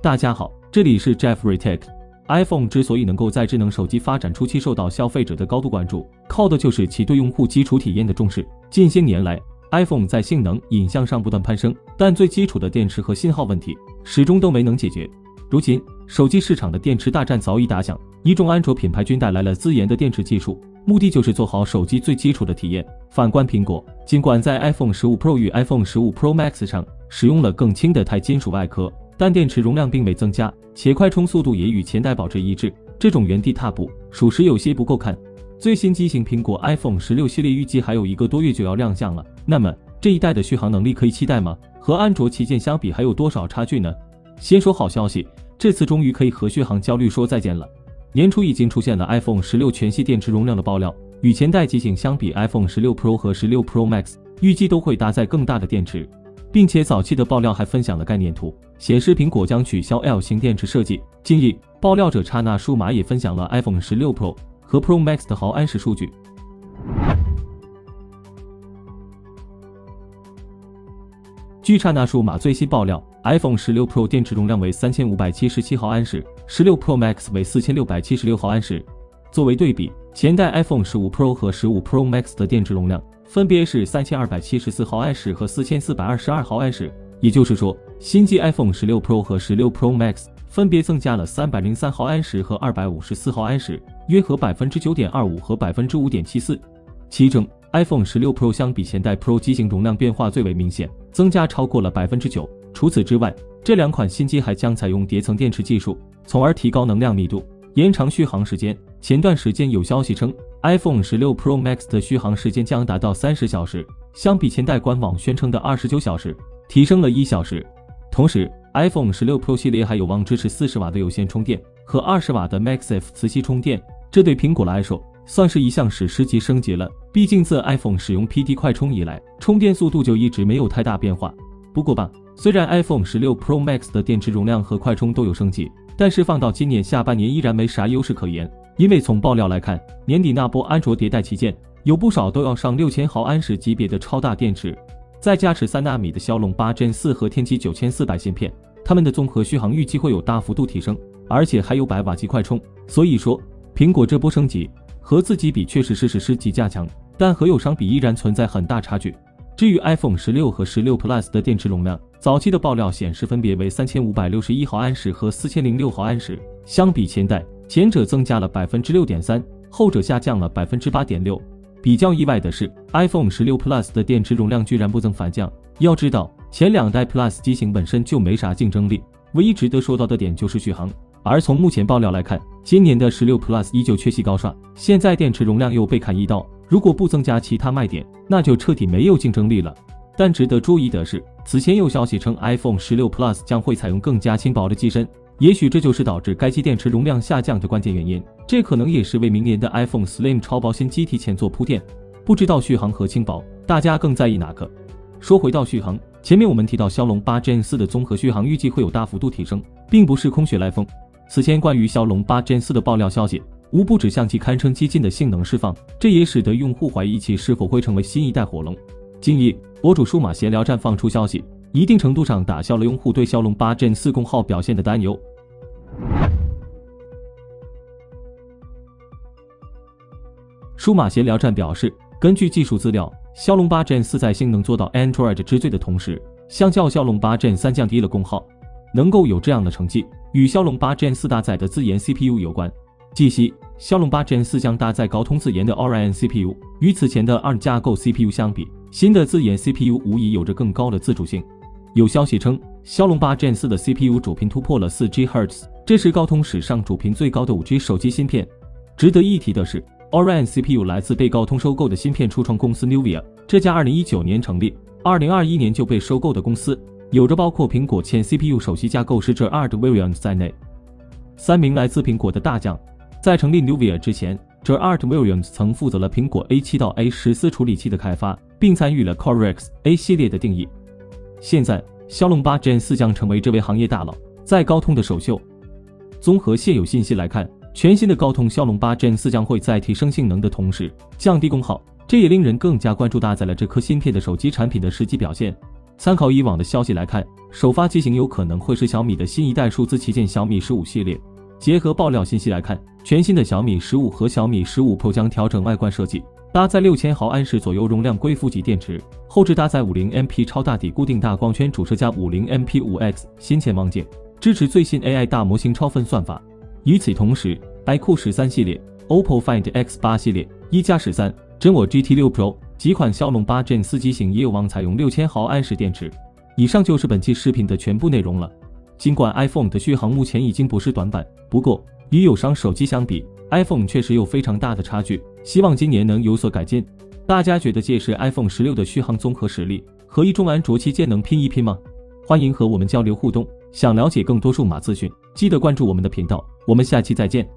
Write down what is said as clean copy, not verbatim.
大家好，这里是 Jeffrey Tech。iPhone 之所以能够在智能手机发展初期受到消费者的高度关注，靠的就是其对用户基础体验的重视。近些年来， iPhone 在性能、影像上不断攀升，但最基础的电池和信号问题始终都没能解决。如今，手机市场的电池大战早已打响，一众安卓品牌均带来了自研的电池技术，目的就是做好手机最基础的体验。反观苹果，尽管在 iPhone 15 Pro 与 iPhone 15 Pro Max 上使用了更轻的钛金属外壳，但电池容量并未增加，且快充速度也与前代保持一致，这种原地踏步属实有些不够看。最新机型苹果 iPhone 16系列预计还有1个多月就要亮相了，那么这一代的续航能力可以期待吗？和安卓旗舰相比还有多少差距呢？先说好消息，这次终于可以和续航焦虑说再见了。年初已经出现了 iPhone 16全系电池容量的爆料，与前代机型相比 iPhone 16 Pro 和16 Pro Max 预计都会搭载更大的电池，并且早期的爆料还分享了概念图，显示苹果将取消 L 型电池设计。近日，爆料者刹那数码也分享了 iPhone 16 Pro 和 Pro Max 的毫安时数据。据刹那数码最新爆料， iPhone 16 Pro 电池容量为3577毫安时，16 Pro Max 为4676毫安时。作为对比，前代 iPhone 15 Pro 和15 Pro Max 的电池容量分别是3274毫安时和4422毫安时，也就是说，新机 iPhone 16 Pro 和16 Pro Max 分别增加了303毫安时和254毫安时，约合 9.25% 和 5.74%。其中 iPhone 16 Pro 相比前代 Pro 机型容量变化最为明显，增加超过了 9%。除此之外，这两款新机还将采用叠层电池技术，从而提高能量密度，延长续航时间。前段时间有消息称 iPhone 16 Pro Max 的续航时间将达到30小时，相比前代官网宣称的29小时，提升了1小时。同时 iPhone 16 Pro 系列还有望支持40瓦的有线充电和20瓦的 MagSafe 磁吸充电，这对苹果来说算是一项史诗级升级了。毕竟自 iPhone 使用 PD 快充以来，充电速度就一直没有太大变化。不过吧，虽然 iPhone 16 Pro Max 的电池容量和快充都有升级，但是放到今年下半年依然没啥优势可言。因为从爆料来看，年底那波安卓迭代旗舰有不少都要上6000毫安时级别的超大电池，再加持3纳米的骁龙8 Gen 4和天玑9400芯片，它们的综合续航预计会有大幅度提升，而且还有100瓦级快充。所以说，苹果这波升级和自己比确实是史诗级加强，但和友商比依然存在很大差距。至于 iPhone 16和16 Plus 的电池容量，早期的爆料显示分别为3561毫安时和4006毫安时，相比前代，前者增加了 6.3%， 后者下降了 8.6%。比较意外的是 iPhone 16 Plus 的电池容量居然不增反降。要知道，前2代 Plus 机型本身就没啥竞争力，唯一值得说到的点就是续航。而从目前爆料来看，今年的16 Plus 依旧缺席高刷，现在电池容量又被砍一刀，如果不增加其他卖点，那就彻底没有竞争力了。但值得注意的是，此前有消息称 iPhone 16 Plus 将会采用更加轻薄的机身，也许这就是导致该机电池容量下降的关键原因，这可能也是为明年的 iPhone Slim 超薄新机提前做铺垫。不知道续航和轻薄，大家更在意哪个？说回到续航，前面我们提到骁龙8 Gen 4的综合续航预计会有大幅度提升，并不是空穴来风。此前关于骁龙8 Gen 4的爆料消息，无不指向其堪称激进的性能释放，这也使得用户怀疑其是否会成为新一代火龙。近日，博主数码闲聊站放出消息，一定程度上打消了用户对骁龙8 Gen 4功耗表现的担忧。数码闲聊站表示，根据技术资料，骁龙8 Gen 4在性能做到 Android 之最的同时，相较骁龙8 Gen 3降低了功耗。能够有这样的成绩，与骁龙8 Gen 4搭载的自研 CPU 有关。据悉，骁龙8 Gen 4将搭载高通自研的 Orin CPU， 与此前的 ARM 架构 CPU 相比，新的自研 CPU 无疑有着更高的自主性。有消息称，骁龙8 Gen 4的 CPU 主频突破了 4GHz， 这是高通史上主频最高的 5G 手机芯片。值得一提的是， Orin CPU 来自被高通收购的芯片初创公司 Nuvia， 这家2019年成立，2021年就被收购的公司，有着包括苹果前 CPU 首席架构师 Gerard Williams 在内3名来自苹果的大将。在成立 Nuvia 之前， Gerard Williams 曾负责了苹果 A7 到 A14 处理器的开发，并参与了 Cortex A 系列的定义。现在，骁龙8 Gen 4将成为这位行业大佬在高通的首秀。综合现有信息来看，全新的高通骁龙8 Gen 4将会在提升性能的同时降低功耗，这也令人更加关注搭载了这颗芯片的手机产品的实际表现。参考以往的消息来看，首发机型有可能会是小米的新一代数字旗舰小米15系列。结合爆料信息来看，全新的小米15和小米15 Pro 将调整外观设计，搭载6000毫安时左右容量硅负极电池，后置搭载 50MP 超大底固定大光圈主摄加 50MP 5X 新潜望键，支持最新 AI 大模型超分算法。与此同时 ，iQOO 13系列、OPPO Find X8 系列、一加13、真我 GT6 Pro 几款骁龙8 Gen 4机型也有望采用6000毫安时电池。以上就是本期视频的全部内容了。尽管 iPhone 的续航目前已经不是短板，不过与友商手机相比 ，iPhone 确实有非常大的差距，希望今年能有所改进。大家觉得届时 iPhone 16的续航综合实力和一众安卓旗舰能拼一拼吗？欢迎和我们交流互动，想了解更多数码资讯，记得关注我们的频道，我们下期再见。